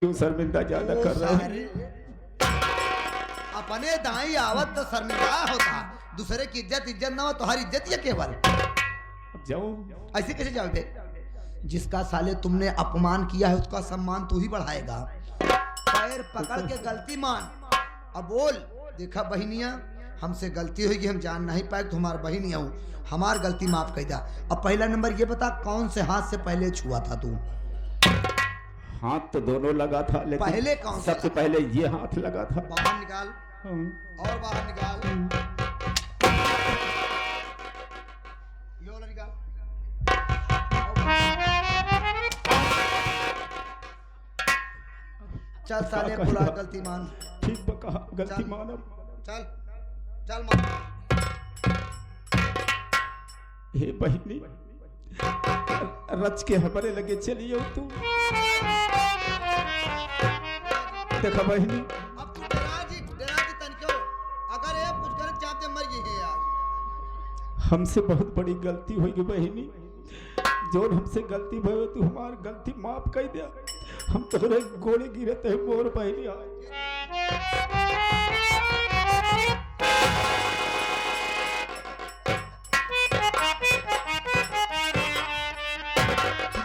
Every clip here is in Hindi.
क्यों शर्मिंदा ज्यादा कर रहे हैं? अपने दाई आवत तो शर्मिंदा होता, दूसरे की इज्जत ना हो तो हर इज्जत ये केवल। जाओ। ऐसे कैसे जाओगे? जिसका साले तुमने अपमान किया है उसका सम्मान तू ही बढ़ाएगा। पैर पकड़ के गलती मान। अब बोल, देखा बहनिया, हमसे गलती होगी, हम जान नहीं पाए, तुम्हारा बहनिया हूँ, हमार गलती माफ कर दा। अब पहला नंबर ये बता, कौन से हाथ से पहले छुआ था तू? हाथ तो दोनों लगा था, लेकिन पहले कौन सा? सबसे पहले ये हाथ लगा था। बाहर निकाल और बाहर निकाल, ये वाला निकाल। चल साले बुला, गलती मान। ठीक बका, गलती मानब। चल चल मान। हे बहनी, रच के हमारे लगे चलियो तू। देखा बहनी, अब तू डरा जी तनिको, अगर ये कुछ कर चाहते मर गई है यार। हमसे बहुत बड़ी गलती होगी बहनी, जो हमसे गलती भयो तू हमार गलती माफ कर दे। हम तोरे गोले गिरते हैं मोर बहनी।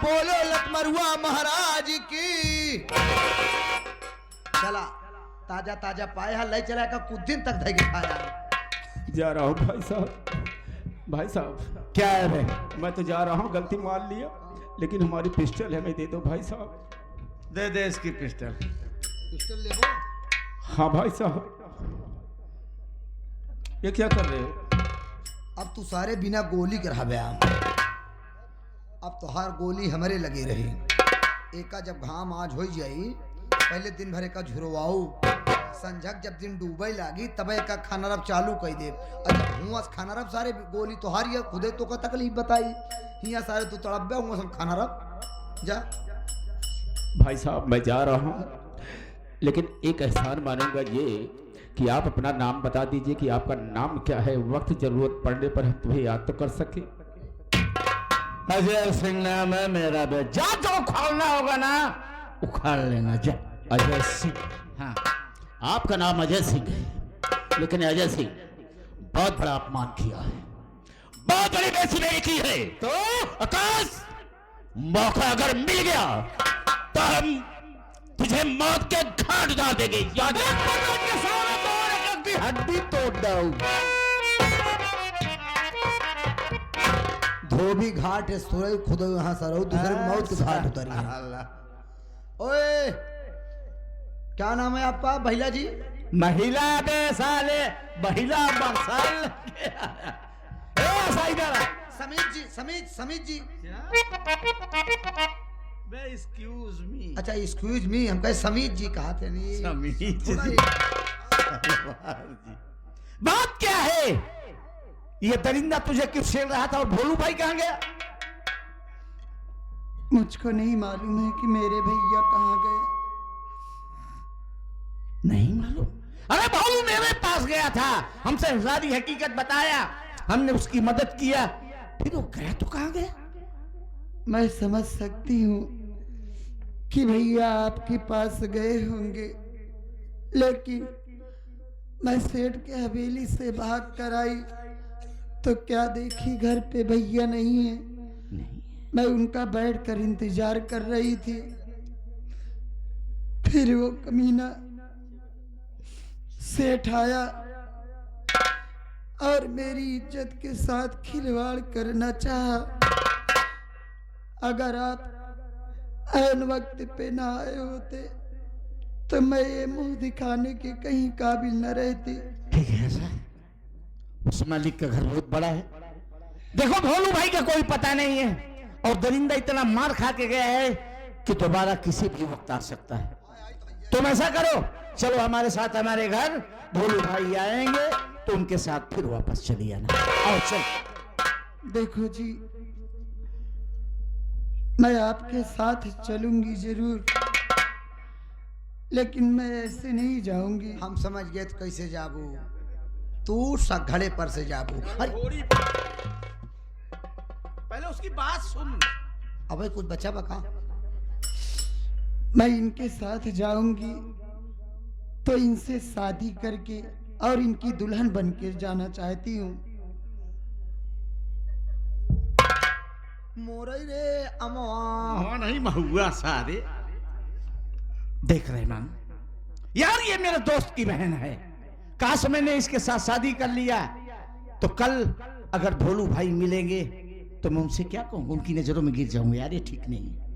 बोलो लखमरुआ महाराज की। चला ताजा ताजा पाए है, ले चला का कुछ दिन तक धैर्य खाया। जा रहा हूँ भाई साहब। भाई साहब क्या है भाई? मैं तो जा रहा हूँ, गलती मान लिया, लेकिन हमारी पिस्टल है, मैं दे दो भाई साहब। दे दे इसकी पिस्टल। पिस्टल ले वो। हाँ भाई साहब। ये क्या कर रहे हो? अब तू सारे बिना गोली कर बया, अब तो हर गोली हमारे लगे रही। एका जब घाम आज हो जाई, पहले दिन भर का झुरवाऊ, संझक जब दिन डूबे लागी तब एक खाना रब चालू कर दे। और जब हुआ खाना रब सारे गोली तो हारी खुदे तो का तकलीफ बताई, हिया सारे तू तड़प हुआ सब खाना रब। जा भाई साहब मैं जा रहा हूँ, लेकिन एक एहसान मानूंगा ये कि आप अपना नाम बता दीजिए कि आपका नाम क्या है। वक्त जरूरत पड़ने पर हम तुम्हें याद तो कर सके। अजय सिंह नाम है मेरा बे। जा जो उखाड़ना होगा ना उखाड़ लेना जा। अजय सिंह? हाँ। आपका नाम अजय सिंह है, लेकिन अजय सिंह बहुत बड़ा अपमान किया है, बहुत बड़ी बेइज्जती की है। तो आकाश, मौका अगर मिल गया तो हम तुझे मौत के घाट डाल देंगे। याद हड्डी तोड़ दो। धोबी घाट है सोरे खुद यहाँ सरो, दूसरे मौत के घाट उतरी है। ओए क्या नाम है आपका भैया जी? महिला बे साले, महिला बरसाल। समीत जी, समीत जी। Excuse me. अच्छा एक्सक्यूज मी, हम कहे समीत जी कहा थे नहीं। समीत जी। बात क्या है? ये दरिंदा तुझे क्यों छेड़ रहा था और भोलू भाई कहाँ गया? मुझको नहीं मालूम है कि मेरे भैया कहाँ गए। नहीं मालूम? अरे भोलू मेरे पास गया था, हमसे सारी हकीकत बताया, हमने उसकी मदद किया, फिर वो गया तो कहाँ गया? मैं समझ सकती हूँ कि भैया आपके पास गए होंगे, लेकिन मैं सेठ के हवेली से भाग कर आई तो क्या देखी घर पे भैया नहीं है। मैं उनका बैठकर इंतजार कर रही थी, फिर वो कमीना सेठ आया और मेरी इज्जत के साथ खिलवाड़ करना चाहा। अगर आप ऐन वक्त पे ना आए होते तो मैं ये मुंह दिखाने के कहीं काबिल न रहती। ठीक है सर, उस मालिक का घर बहुत बड़ा है। देखो भोलू भाई का कोई पता नहीं है, और दरिंदा इतना मार खा के गया है कि दोबारा किसी भी वक्त आ सकता है। तुम ऐसा करो, चलो हमारे साथ हमारे घर, भोलू भाई आएंगे तो उनके साथ फिर वापस चली आना। आओ चल। देखो जी, मैं आपके साथ चलूंगी जरूर, लेकिन मैं ऐसे नहीं जाऊंगी। हम समझ गए तो कैसे जाबू, तू घड़े पर से जाबू। पहले उसकी बात सुन। अबे कुछ बचा बका। मैं इनके साथ जाऊंगी तो इनसे शादी करके और इनकी दुल्हन बन के जाना चाहती हूँ। मोरई रे अमवा नहीं महुआ सारे। देख रहमान यार, ये मेरे दोस्त की बहन है, काश मैंने इसके साथ शादी कर लिया तो कल अगर भोलू भाई मिलेंगे तो मैं उनसे क्या कहूँ, उनकी नजरों में गिर जाऊंगा। यार ये ठीक नहीं है।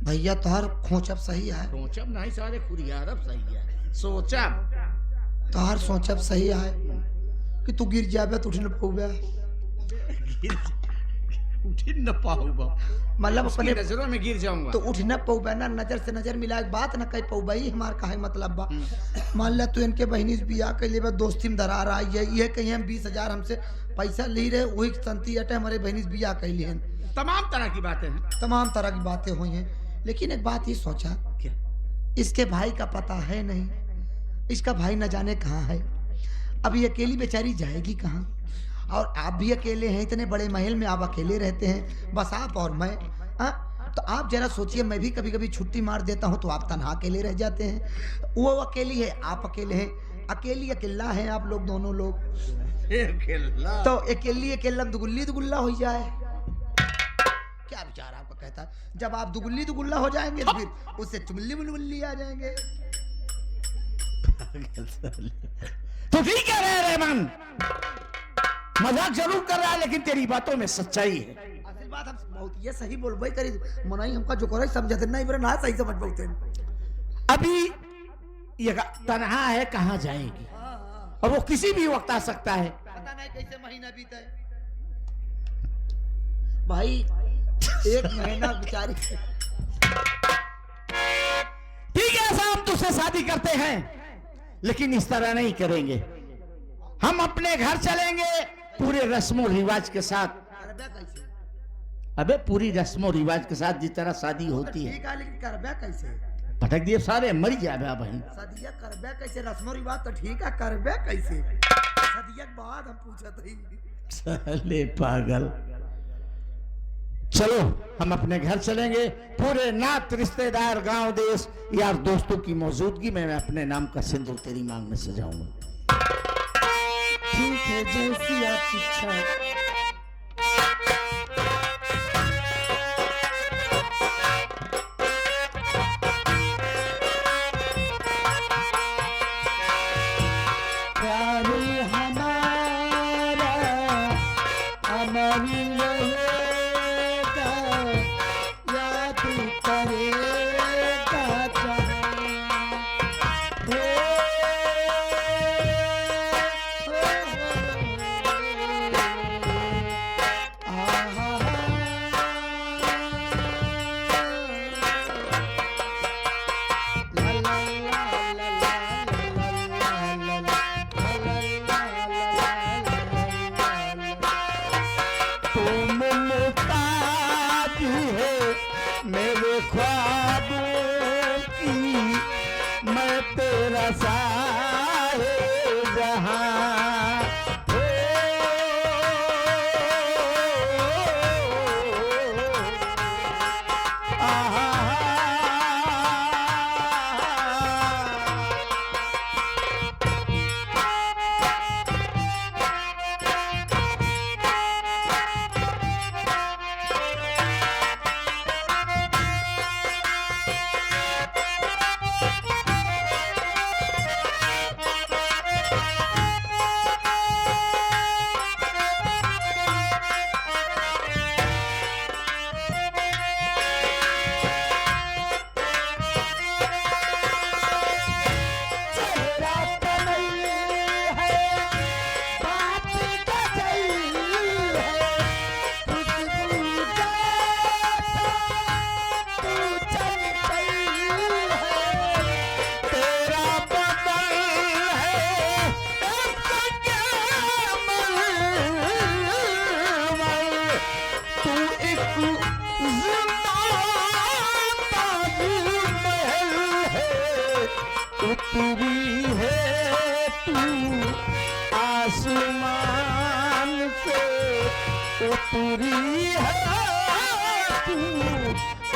भैया तोहर खोचब सही है, सोचब नहीं सारे खुरियारब सही है। सोचब तोहर सोचब सही है कि तू गिर जाबे तो उठ न पौबे। उठ न पाऊंगा, मतलब अपने नजरों में गिर जाऊंगा तो उठ न पौबे ना, नजर से नजर मिला बात न कह पौबे। ही हमार काहे मतलब बा। मान ला तू इनके बहनी से बियाह कर ले, दोस्ती में धरा रहा है ये कहीं हम 20,000 हमसे पैसा ले रहे, वही संती अटे हमारे बहनी से बियाह कर लिए। तमाम तरह की बातें हैं, तमाम तरह की बातें हुई हैं, लेकिन एक बात ही सोचा, क्या? इसके भाई का पता है नहीं, इसका भाई न जाने कहाँ है। अभी अकेली बेचारी जाएगी कहाँ, और आप भी अकेले हैं, इतने बड़े महल में आप अकेले रहते हैं, बस आप और मैं। तो आप जरा सोचिए, मैं भी कभी कभी छुट्टी मार देता हूँ तो आप तनहा अकेले रह जाते हैं। वो अकेली है, आप अकेले हैं, अकेली अकेला है आप लोग दोनों लोग। तो अकेली अकेला दुगुल्ली दुगुल्ला हो जाए, क्या विचार आपका कहता है? जब आप दुगुल्ली दुगुल्ला हो जाएंगे तो फिर उससे चुगली बुलबुल्ली आ जाएंगे। तो ठीक कह रहे हैं रहमान, मजाक जरूर कर रहा है लेकिन तेरी बातों में सच्चाई है। असल बात हम बहुत ये सही बोल भाई करी मनाई हमका जो करे समझते नहीं, मेरा ना सही समझ पाते। अभी ये तनहा है, कहाँ जाएगी और वो किसी भी वक्त आ सकता है, पता नहीं कैसे महीना बीता है भाई। एक महीना बेचारी। ठीक है ऐसा हम तुझसे शादी करते हैं, लेकिन इस तरह नहीं करेंगे। हम अपने घर चलेंगे पूरे रस्मों रिवाज के साथ। करबे कैसे? अबे पूरी रस्मों रिवाज के साथ जिस तरह शादी होती है। ठीक है, लेकिन करबे कैसे? पटक दिए सारे मर जाए बहन। सदिया करबे कैसे? रस्मों रिवाज तो ठीक है, करबे कैसे? सदिया के बाद हम पूछत ही। साले पागल। चलो हम अपने घर चलेंगे, पूरे नात रिश्तेदार गांव देश यार दोस्तों की मौजूदगी में मैं अपने नाम का सिंदूर तेरी मांग में सजाऊंगा। ठीक है, जैसी आपकी इच्छा।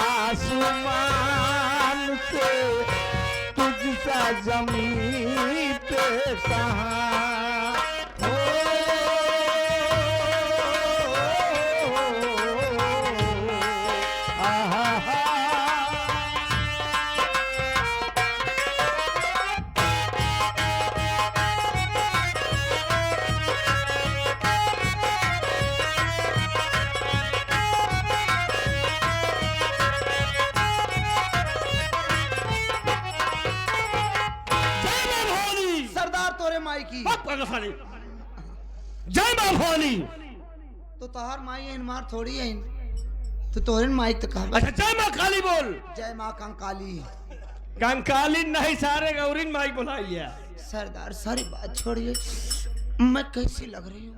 आसमान से तुझसा जमीन पे कहाँ हो। आहा सरदार तोरे माई की जय मां भवानी। तो तोहर माई है मार थोड़ी है तो तोहरे माई तो कहा अच्छा जय मां काली बोल। जय माँ कंकाली। कंकाली नहीं सारे गौरी माई बुलाइए। सरदार सारी बात छोड़िए, मैं कैसी लग रही हूँ?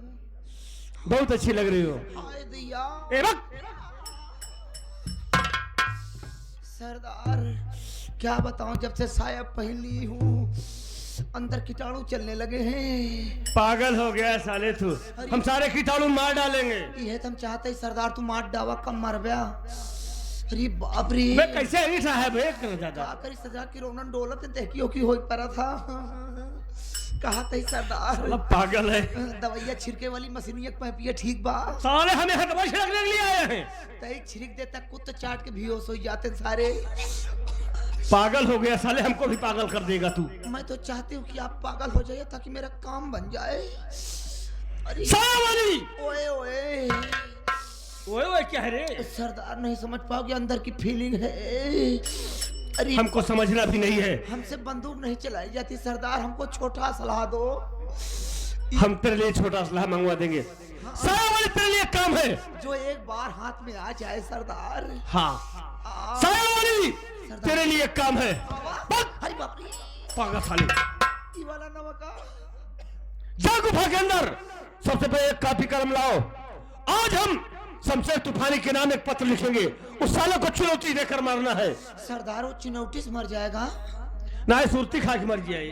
बहुत अच्छी लग रही हो। हाय दैया ए वक्त सरदार क्या बताऊं, जब से साया पहन ली हूँ अंदर कीटाणु चलने लगे हैं। पागल हो गया साले तू, हम सारे कीटाणु मार डालेंगे। ये तो हम चाहते हैं सरदार तू मार डावा कम मर गया। अरे बाप रे मैं कैसे नहीं साहब एक कर जाता। क्या करी सजा की रोनन डोलत देखियो की होई पड़ा था। कहा था सरदार साला पागल है। दवाइया छिड़के वाली मशीनिया पे पिए ठीक बा। साले हमें यहाँ दवाई छिड़कने के लिए आए हैं। तई छिड़क देता कुत्ते चाट के बेहोश हो जाते सारे। पागल हो गया साले, हमको भी पागल कर देगा तू। मैं तो चाहती हूँ कि आप पागल हो जाइए ताकि मेरा काम बन जाए। अरे सावली ओए ओए ओए ओए क्या है रे? सरदार नहीं समझ पाओगे अंदर की फीलिंग है। अरे हमको समझना भी नहीं है। हमसे बंदूक नहीं चलाई जाती सरदार, हमको छोटा सलाह दो। हम तेरे लिए छोटा सलाह मंगवा देंगे। सावली तेरे लिए काम है जो एक बार हाथ में आ जाए सरदार। हाँ सावली तेरे लिए काम है। अरे बाप रे पागल साले ये वाला नमका। जा गुफा के अंदर सबसे पहले एक कापी कलम लाओ। आज हम शमशेर तूफानी के नाम एक पत्र लिखेंगे। उस साले को चुनौती देकर मारना है। सरदार वो चुनौती से मर जाएगा ना ही सुरती खा के मर जाए।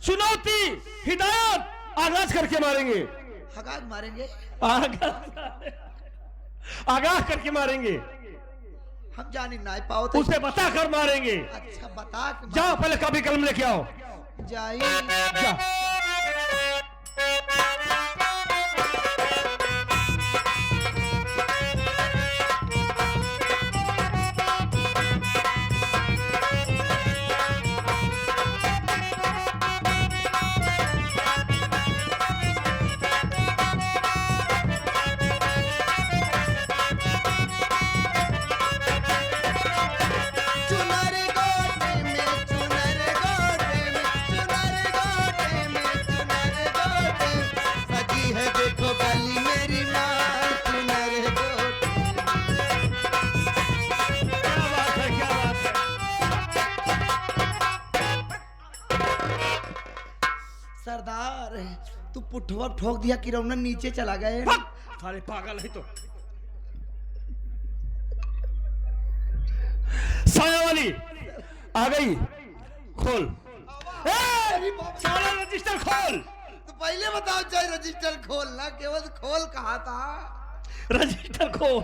चुनौती हिदायत आगाज करके मारेंगे। हगाग मारेंगे। आगाह करके मारेंगे। हम जाने ना पाओ तो उसे बता कर मारेंगे। अच्छा बता के जाओ पहले कापी कलम लेके आओ। जाइए। जा। चुनर गोटे में चुनर गोटे में चुनर गोटे में चुनर गोटे सजी है देखो गली मेरी माँ चुनर गोटे। क्या बात है, क्या बात है। सरदार तू पुठवा ठोक दिया कि रौनन नीचे चला गए। साले पागल है तो। साया वाली आ गई। खोल अरे बाप रे। साला रजिस्टर खोल। तो पहले बताओ चाहे रजिस्टर खोलना, केवल खोल कहा था। रजिस्टर खोल।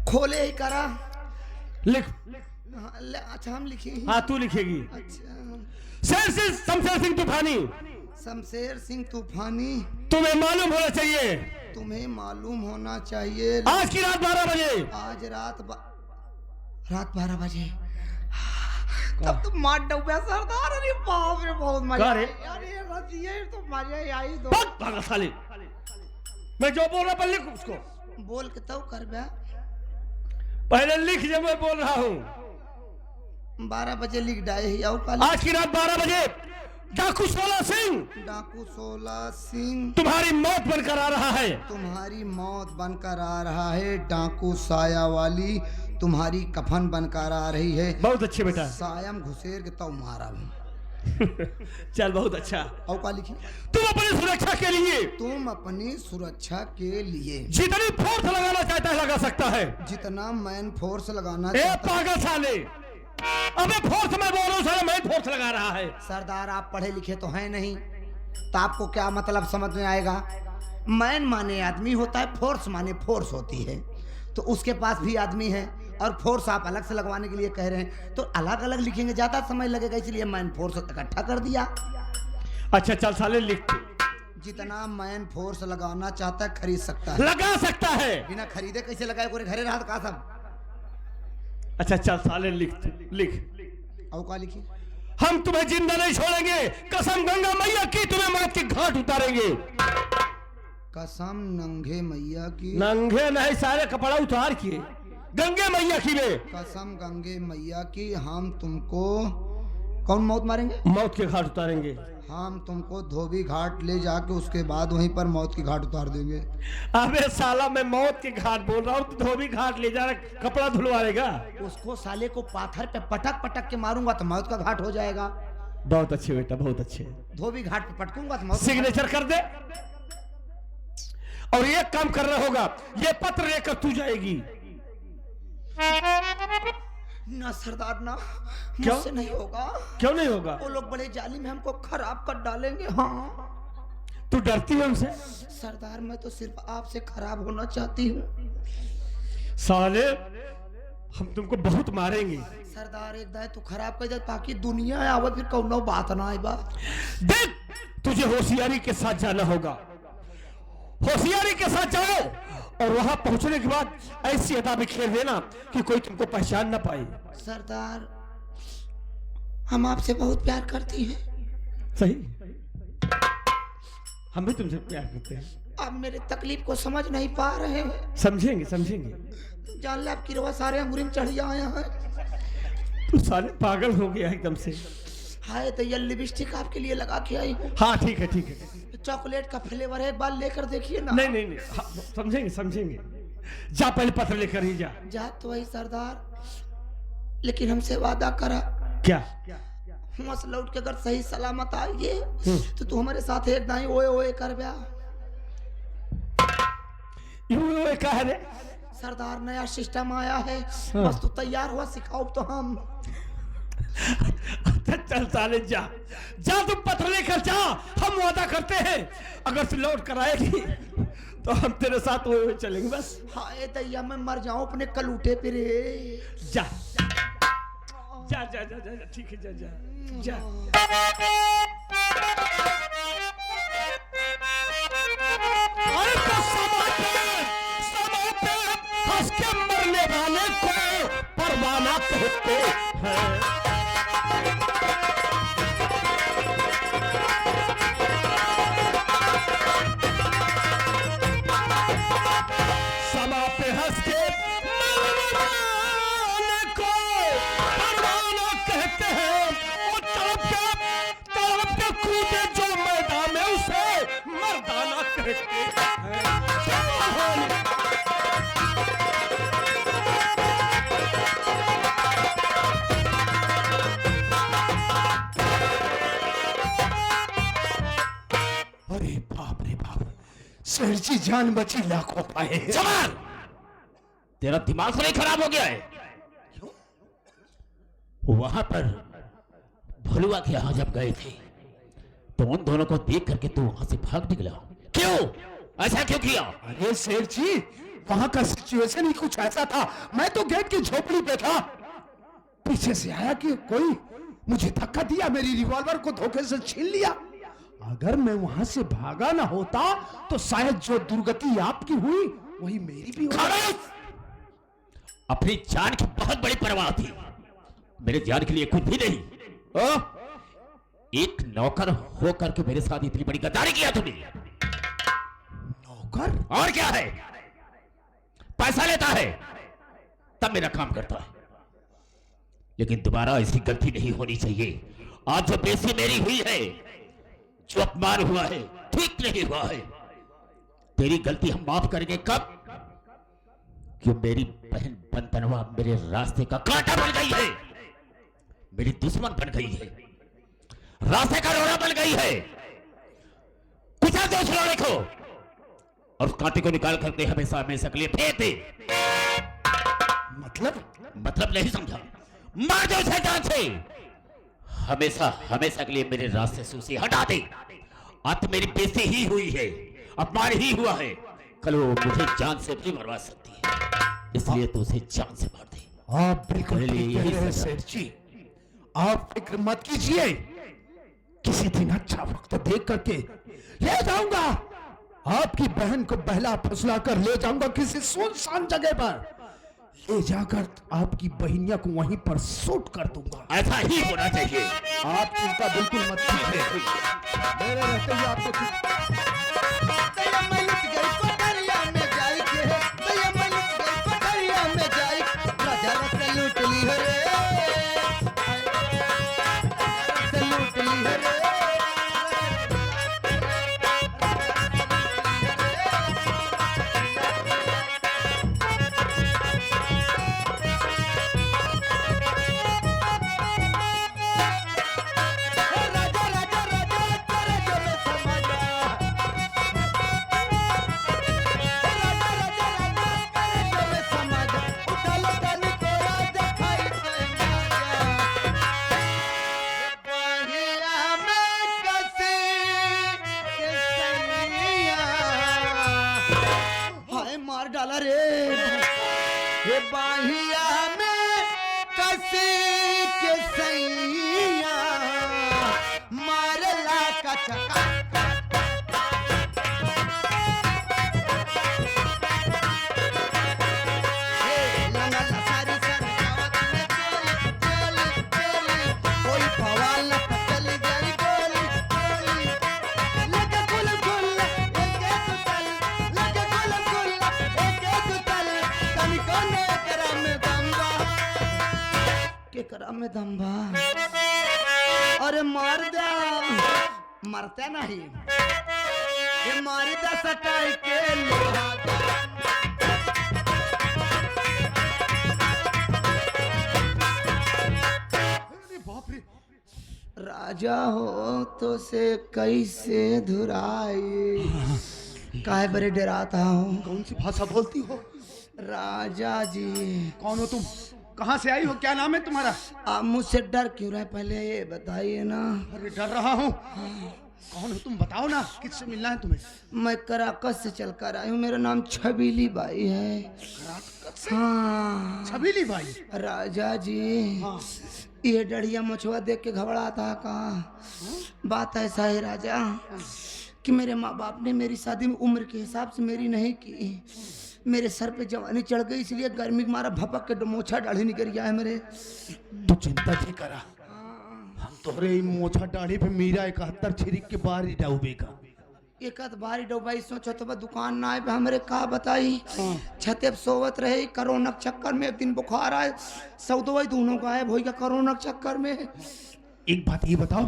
खोले ही करा। लिख। हाँ, अच्छा हम लिखे। हाँ तू लिखेगी। अच्छा शमशेर सिंह तूफानी शमशेर सिंह तूफानी तुम्हें मालूम होना चाहिए तुम्हें मालूम होना चाहिए आज की रात 12 बजे। आज रात 12 बजे। तब तो मार डूबा सरदार। अरे बाप रे बहुत मजा का रे? आया। अरे रजिए तो मजा ही आई दो। पागल साले, मैं जो बोल रहा पर लिख उसको। बोल के तब कर बे। पहले लिख जब मैं बोल रहा हूँ। 12 बजे लिख डाए और कल आज की रात 12 बजे डाकू 16 सिंह डाकू 16 सिंह तुम्हारी मौत बनकर आ रहा है। तुम्हारी मौत बनकर आ रहा है। डाकू साया वाली तुम्हारी कफन बनकर आ रही है। बहुत अच्छे बेटा। सायम घुसेर के तब मारा। चल बहुत अच्छा। और का लिखी तुम अपनी सुरक्षा के लिए तुम अपनी सुरक्षा के लिए जितनी फोर्स लगाना चाहता है लगा सकता है। जितना मैन फोर्स लगाना ए चाहता पागल साले, अबे फोर्स मैं बोल रहा हूँ साला मैं फोर्स लगा रहा है। सरदार आप पढ़े लिखे तो हैं नहीं तो आपको क्या मतलब समझ में आएगा। मैन माने आदमी होता है, फोर्स माने फोर्स होती है। तो उसके पास भी आदमी है और फोर्स आप अलग से लगवाने के लिए कह रहे हैं, तो अलग अलग लिखेंगे, ज्यादा समय लगेगा, इसलिए मैन फोर्स इकट्ठा कर दिया। अच्छा चल साले लिख तू। जितना मैन फोर्स लगाना चाहता है खरीद सकता है। लगा सकता है। बिना खरीदे कैसे लगाए, कोई घरे रहा का सब। अच्छा चल साले लिख तू, लिख। और क्या लिखी? हम तुम्हें जिंदा नहीं छोड़ेंगे, कसम गंगा मैया की, तुम्हें मौत के घाट उतारेंगे। कसम नंगे मैया की। नंगे नहीं, सारे कपड़ा उतार किए गंगे मैया की वे। कसम गंगे मैया की, हम तुमको कौन मौत मारेंगे? मौत के घाट उतारेंगे। हम तुमको धोबी घाट ले जाके उसके बाद वहीं पर मौत की घाट उतार देंगे। अबे साला मैं मौत के घाट बोल रहा हूँ, तो धोबी घाट ले जा रहा, कपड़ा धुलवाएगा। उसको साले को पाथर पे पटक पटक के मारूंगा तो मौत का घाट हो जाएगा। बहुत अच्छे बेटा, बहुत अच्छे। धोबी घाट पे पटकूंगा तो मौत। सिग्नेचर कर दे और ये काम करना होगा, ये पत्र लेकर तू जाएगी। ना सरदार ना, क्यों? मुझसे नहीं होगा। क्यों नहीं होगा? वो लोग बड़े जालिम हैं, हमको खराब कर डालेंगे। हाँ तू डरती है उनसे? सरदार मैं तो सिर्फ आपसे खराब होना चाहती हूँ। साले हम तुमको बहुत मारेंगे। सरदार एक दाए तू खराब कर दे ताकि दुनिया आवे, फिर कौनो बात ना आए। देख तुझे होशियारी के साथ जाना होगा, होशियारी के साथ जाओ और वहां पहुंचने के बाद ऐसी अदा बिखेर देना कि कोई तुमको पहचान ना पाए। सरदार हम आपसे बहुत प्यार करती हैं। सही, हम भी तुमसे प्यार करते हैं। आप मेरे तकलीफ को समझ नहीं पा रहे हैं। समझेंगे समझेंगे। जान ले आपकी रवा सारे अंगूरी में चढ़ आया है। तू साले पागल हो गया एकदम से। हाय तो ये लिपस्टिक आपके लिए लगा के आई हूँ। हाँ ठीक है ठीक है। चॉकलेट का फ्लेवर है, एक बार लेकर देखिए ना। नहीं नहीं नहीं, हाँ, समझेंगे समझेंगे। जा पहले पत्र लेकर ही जा। जा तो वही सरदार, लेकिन हमसे वादा करा। क्या? वहां से लौट के अगर सही सलामत आइए तो तू हमारे साथ एक दाई ओए ओए कर ब्या। यूं क्या है रे? सरदार नया सिस्टम आया है। हाँ। बस तू तैयार हुआ, सिखाओ तो हम। चल साले जा, जा तुम पत्र लेकर जा। हम वादा करते हैं अगर तू लौट कर आएगी तो हम तेरे साथ वो चलेंगे बस। हाय दैया मैं मर जाऊं अपने कलूटे पे रे। जा जा जा जा जा, ठीक है, जा जा जा। अरे तो समय पे हंस के मरने वाले को परवाना कहते हैं। अरे बाप रे बाप, सर जी जान बची लाखों पाए। जवान, तेरा दिमाग तो नहीं खराब हो गया है? वहां पर भलुआ के यहां जब गए थे तो उन दोनों को देख करके तू वहां से भाग निकला, क्यों? ऐसा क्यों किया? अरे शेर जी, वहां का सिचुएशन ही कुछ ऐसा था। मैं तो गेट की झोपड़ी पे था, पीछे से आया कि कोई मुझे धक्का दिया, मेरी रिवॉल्वर को धोखे से छीन लिया। अगर मैं वहां से भागा ना होता तो शायद जो दुर्गति आपकी हुई वही मेरी भी होती। अपनी जान की बहुत बड़ी परवाह थी, मेरे जान के लिए कुछ भी नहीं। एक नौकर होकर के मेरे साथ इतनी बड़ी गद्दारी किया तुमने। नौकर? और क्या है? पैसा लेता है तब मेरा काम करता है, लेकिन दोबारा ऐसी गलती नहीं होनी चाहिए। आज जो बेइज्जती मेरी हुई है, जो अपमान हुआ है, ठीक नहीं हुआ है। तेरी गलती हम माफ करेंगे कब? क्यों मेरी बहन बंतनवा मेरे रास्ते का कांटा बन गई है, मेरी दुश्मन बन गई है, रास्ते का रोड़ा बन गई है। कुछ दोष लो देखो और उस कांटे को निकाल करके हमेशा हमेशा के लिए फेंक दे। मतलब नहीं समझा? मार दो उसे जान से, हमेशा हमेशा के लिए मेरे रास्ते से उसे हटा दे। आज तो मेरी बेइज्जती ही हुई है, अपमान ही हुआ है। कल वो मुझे जान से भी मरवा सकती है, इसलिए तो उसे जान से मार दे। आप बिल्कुल मेरे लिए ठीक कह यही रहे हैं सजा। सेठ जी। आप फिक्र मत कीजिए, किसी दिन अच्छा वक्त देख करके ले जाऊंगा। आपकी बहन को बहला फुसला कर ले जाऊंगा किसी सुनसान जगह पर, ले जाकर आपकी बहनिया को वहीं पर शूट कर दूंगा। ऐसा ही होना चाहिए। आप चिंता बिल्कुल मत कीजिए, मेरे रहते ही आपको दैया मैं लुट गई पटरिया में जाई के, दैया मैं लुट गई पटरिया में जाई, राजा रस लूट ली हो रे, रस लूट ली हो रे। राजा राजा राजा तेरे जो में समा जा, राजा राजा राजा तेरे जो में समा जा, उठा लो तनी को राजा खाई पे माजा, बढ़िया में कसी के सैया, हाय मार डाला रे, ये बाहिया में कसी के सैया, मारला का चका। लंगा लसारी सर गावत में चोली चोली चोली, कोई पवाल न चली जाई गोली गोली, लगे गुल गुल एके तुतल, लगे गुल गुल एके तुतल, तनिको ने करा में दम्बा, के करा में दम्बा, अरे मार दे, मरते नहीं, ये मारी दा सटाई के लोहा दा। राजा हो तो से कैसे धुराई, काहे बड़े डराता हूँ। कौन सी भाषा बोलती हो? राजा जी कौन हो तुम? कहाँ से आई हो? क्या नाम है तुम्हारा? आप मुझसे डर क्यों रहे, पहले ये बताइए ना। अरे डर रहा हूँ। कौन हो तुम? बताओ ना, किससे मिलना है तुम्हें? मैं कराकस से चल कर आई हूँ, मेरा नाम छबीली बाई है। कराकत से? हाँ छबीली बाई? राजा जी, हाँ। ये डढ़िया मछुआ देख के घबरा था कहा। बात ऐसा है राजा कि मेरे माँ बाप ने मेरी शादी में उम्र के हिसाब से मेरी नहीं की, मेरे सर पे जवानी चढ़ गई, इसलिए गर्मी के मारा भपक के मोछा दाढ़ी निकल गया है मेरे। तू चिंता नहीं करा, हम तोहरे मोछा दाढ़ी पे मीरा 71 छिरिक के बाहर ही डाउबेगा। एक आध बारी डोबाई सोचो तो दुकान ना आए हमरे का बताई, छते पे सोवत रहे कोरोना के चक्कर में। एक दिन बुखार आए, सौदवाई दोनों गायब हो गया कोरोना के चक्कर में। एक बात ये बताओ,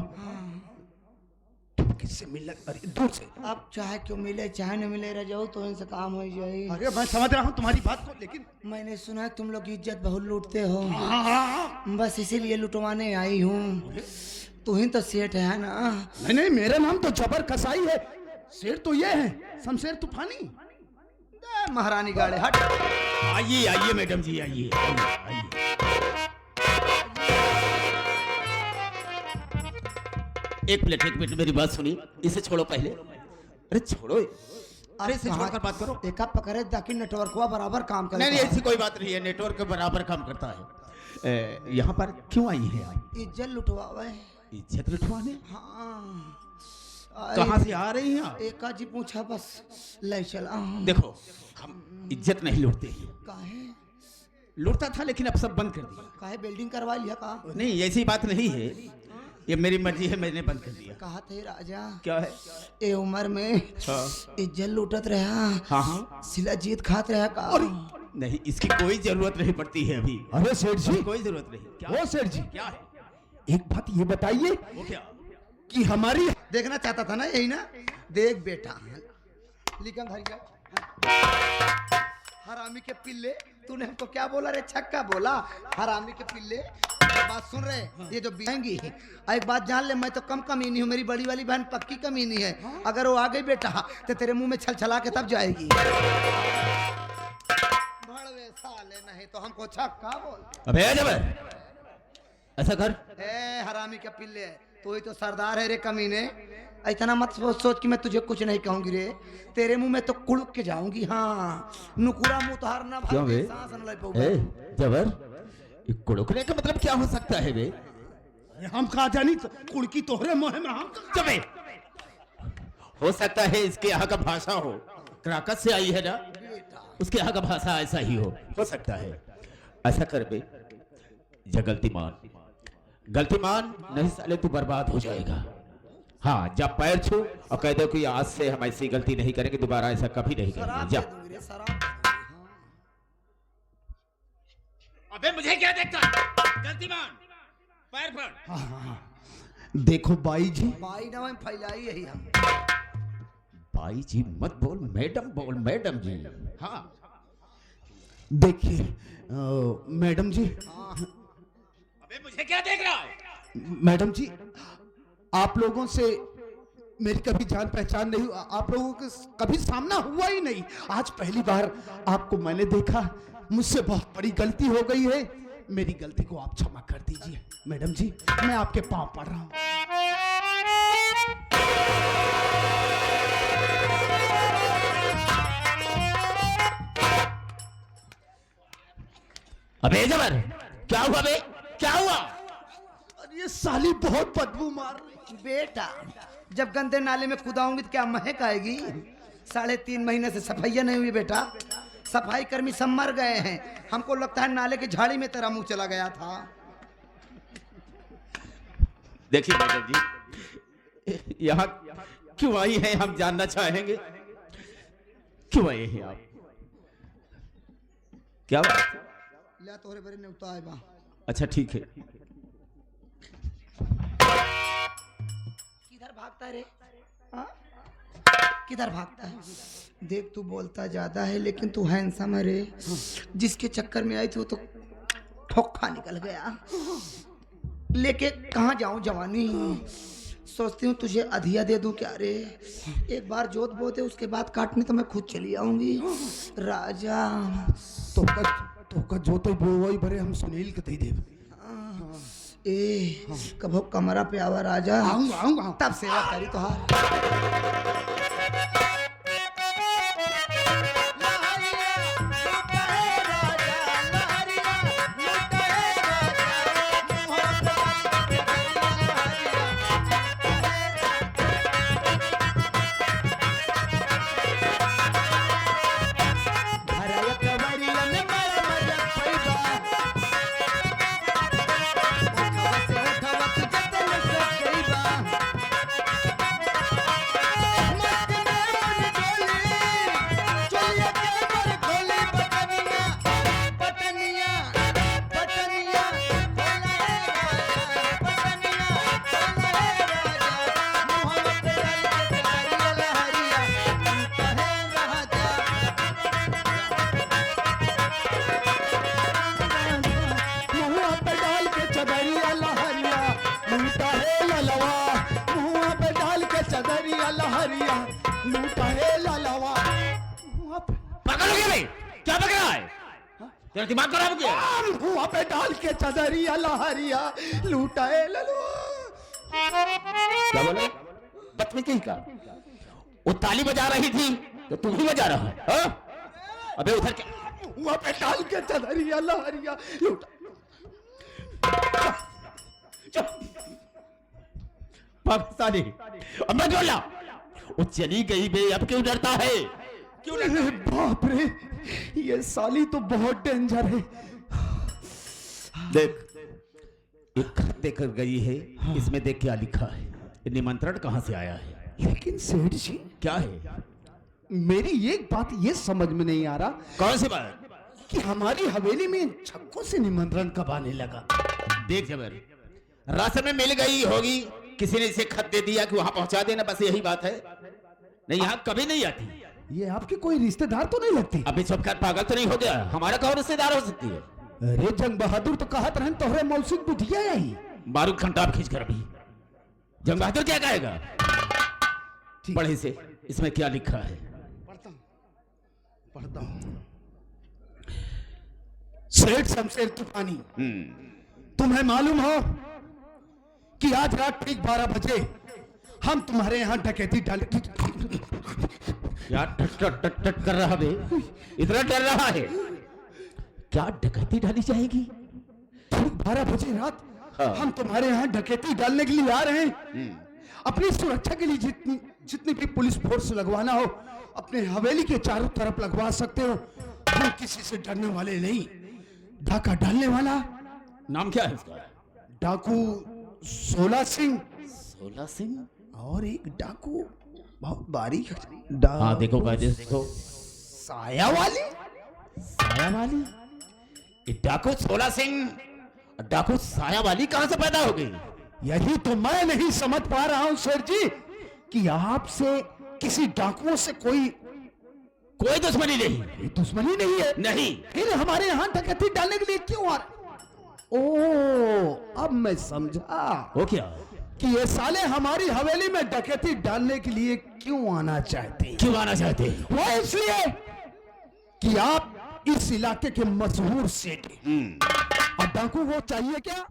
तुम किससे मिल? अरे दूर से। अब चाहे क्यों मिले चाहे न मिले, रह जाओ तो इनसे काम हो जाए। अरे मैं समझ रहा हूँ तुम्हारी बात को, लेकिन मैंने सुना है तुम लोग इज्जत बहुत लूटते हो, हाँ। बस इसीलिए लुटवाने आई हूँ। तू ही तो सेठ है ना? नहीं नहीं, मेरा नाम तो जबर कसाई है, शेर तो ये है शमशेर तूफानी। महारानी गाड़े हट। आइए आइए मैडम जी, आइए आइए। एक मिनट मेरी बात सुनी, इसे छोड़ो पहले। अरे छोड़ो, अरे इसे छोड़कर बात करो। देखा पकड़े ताकि नेटवर्कवा बराबर काम करे। नहीं ऐसी कोई बात नहीं है, नेटवर्क के बराबर काम करता है। यहाँ पर क्यों आई है आप? इज्जत लुटवावे। इज्जत लुटवाने? हाँ। कहाँ से आ रही हैं आप? एका जी पूछा बस ले चला। देखो, हम इज्जत नहीं लूटते हैं। काहे? लूटता था लेकिन अब सब बंद कर दिया। काहे बिल्डिंग करवा लिया का? नहीं ऐसी बात नहीं है, ये मेरी मर्जी है, मैंने बंद कर दिया। कहा थे राजा क्या है? ए उम्र में इज्जत लूटत रहा। हाँ हाँ। सिला जीत खात रहा का? नहीं, इसकी कोई जरूरत नहीं पड़ती है अभी। अरे सेठ जी, कोई जरूरत नहीं। क्या? वो सेठ जी, क्या है? एक बात ये बताइए वो क्या? कि हमारी देखना चाहता था ना, यही ना? देख बेटा, लिखा भैया हरामी के पिल्ले, तूने हमको क्या बोला रे? छक्का बोला। हरामी के पिल्ले, बात सुन रहे? ये जो बिहेंगी, एक बात जान ले, मैं तो कम कमीनी हूँ, मेरी बड़ी वाली बहन पक्की कमीनी है। अगर वो आ गई बेटा तो तेरे मुंह में छल छला के तब जाएगी। भड़वे साले, नहीं तो हमको छक्का बोल। अबे जबर, ऐसा कर। ए हरामी के पिल्ले, तू ही तो सरदार है रे कमीने। इतना मत सोच कि मैं तुझे कुछ नहीं कहूंगी रे। तेरे मुंह में तो कुड़क के जाऊंगी। हाँ, नुकुरा मुंह तो हार ना क्यों बे? सांस न ले पाऊं। ए, जबर, ये कुड़कने का मतलब क्या हो सकता है बे? हम कहा जानी कुड़की तोहरे मुंह में हम जबे, हो सकता है इसके यहाँ का भाषा हो, क्राकस से आई है ना, उसके यहाँ का भाषा ऐसा ही हो सकता है। ऐसा कर बे, जा गलती मान नहीं साले तू बर्बाद हो जाएगा। हाँ, जब पैर छू और कह दो कि आज से हम ऐसी गलती नहीं करेंगे, दोबारा ऐसा कभी नहीं करेंगे। जा। अबे मुझे क्या देखता है? गलती मान, पैर पड़। देखो बाई जी, बाई ना में फैलाई यही हम। भाई जी मत बोल, बोल मैडम जी। हाँ देखिए मैडम जी। अबे मुझे क्या देख रहा है? मैडम जी, आप लोगों से मेरी कभी जान पहचान नहीं, आप लोगों के कभी सामना हुआ ही नहीं। आज पहली बार आपको मैंने देखा। मुझसे बहुत बड़ी गलती हो गई है, मेरी गलती को आप क्षमा कर दीजिए। मैडम जी, मैं आपके पांव पड़ रहा हूं। अबे जबर, क्या हुआ बे? क्या हुआ? ये साली बहुत बदबू मार रही। बेटा, जब गंदे नाले में कूदाऊंगी तो क्या महक आएगी? 3.5 महीने से सफाइयां नहीं हुई बेटा। सफाई कर्मी सब मर गए हैं। हमको लगता है नाले की झाड़ी में तेरा मुंह चला गया था। देखिए मैडम जी, यहाँ क्यों आई है हम जानना चाहेंगे। क्यों आए हैं आप? क्या बात? ले तोरे बरे ने उतार बा। अच्छा ठीक है। किधर भागता है रे? हाँ? किधर भागता है? देख, तू बोलता ज्यादा है लेकिन तू हैंडसम है रे। जिसके चक्कर में आई थी वो तो ठोखा निकल गया। लेके कहाँ जाऊं जवानी? सोचती हूँ तुझे अधिया दे दूं क्या रे? एक बार जोत बोते उसके बाद काटने तो मैं खुद चली आऊंगी। राजा तो का जो तो वही भरे हम सुनील के दे देव। ए, कभो कमरा पे आवा राजा। आऊंगा तब सेवा करी तुहार। क्या पक रहा है? तेरा दिमाग खराब हो गया? मुंह पे डाल के चदरिया लहरिया लूटाए ललवा। क्या बोला? बदतमीजी का। वो ताली बजा रही थी तो तू ही बजा रहा है? हाँ? अबे उधर क्या? मुंह पे डाल के चदरिया लहरिया लूटा। पाकिस्तानी, अब मैं बोला वो चली गई बे, अब क्यों डरता है? क्यों डरता है? बाप रे, ये साली तो बहुत डेंजर है। देख, एक खत देकर गई है। हाँ। इसमें देख क्या लिखा है, निमंत्रण कहां से आया है। लेकिन सेठ जी, क्या है? मेरी एक बात ये समझ में नहीं आ रहा। कौन सी बात? कि हमारी हवेली में छक्कों से निमंत्रण कब आने लगा। देख जबर, रास्ते में मिल गई होगी, किसी ने इसे खत दे दिया कि वहां पहुंचा देना, बस यही बात है। नहीं, यहाँ कभी नहीं आती। ये आपके कोई रिश्तेदार तो नहीं लगती? अभी चुप कर, पागल तो नहीं हो गया? हमारा कौन रिश्तेदार हो सकती है? अरे जंग बहादुर तो कहत रहन तोहरे मौसिक बुधिया यही। बारूद खंटाप खींच कर। अभी जंग बहादुर क्या कहेगा? पढ़े से इसमें क्या लिखा है? पढ़ता हूं। सेठ शमशेर तूफानी, तुम्हें मालूम हो कि आज रात ठीक 12 बजे हम तुम्हारे यहाँ डकैती डाले। क्या टट कर रहा बे? इतना डर रहा है? क्या डकैती डाली जाएगी? ठीक 12 बजे रात हाँ। हम तुम्हारे यहाँ डकैती डालने के लिए आ रहे हैं। अपनी सुरक्षा के लिए जितनी भी पुलिस फोर्स लगवाना हो अपने हवेली के चारों तरफ लगवा सकते हो। हम किसी से डरने वाले नहीं। डाका डालने वाला नाम क्या है उसका? डाकू 16 सिंह 16 सिंह। और एक डाकू बहुत बारीक हाँ देखो कायदे से देखो। साया वाली। साया वाली? ये डाकू 16 सिंह, डाकू साया वाली कहां से पैदा हो गई? यही तो मैं नहीं समझ पा रहा हूं सर जी कि आपसे किसी डाकुओं से कोई दुश्मनी नहीं। दुश्मनी नहीं है। नहीं। फिर हमारे यहाँ डकैती डालने के लिए क्यों आ रहे? ओ अब मैं समझा वो क्या? कि ये साले हमारी हवेली में डकैती डालने के लिए क्यों आना चाहते हैं। क्यों आना चाहते हैं? वो इसलिए कि आप इस इलाके के मशहूर सेठ हैं। और डाकू वो चाहिए क्या?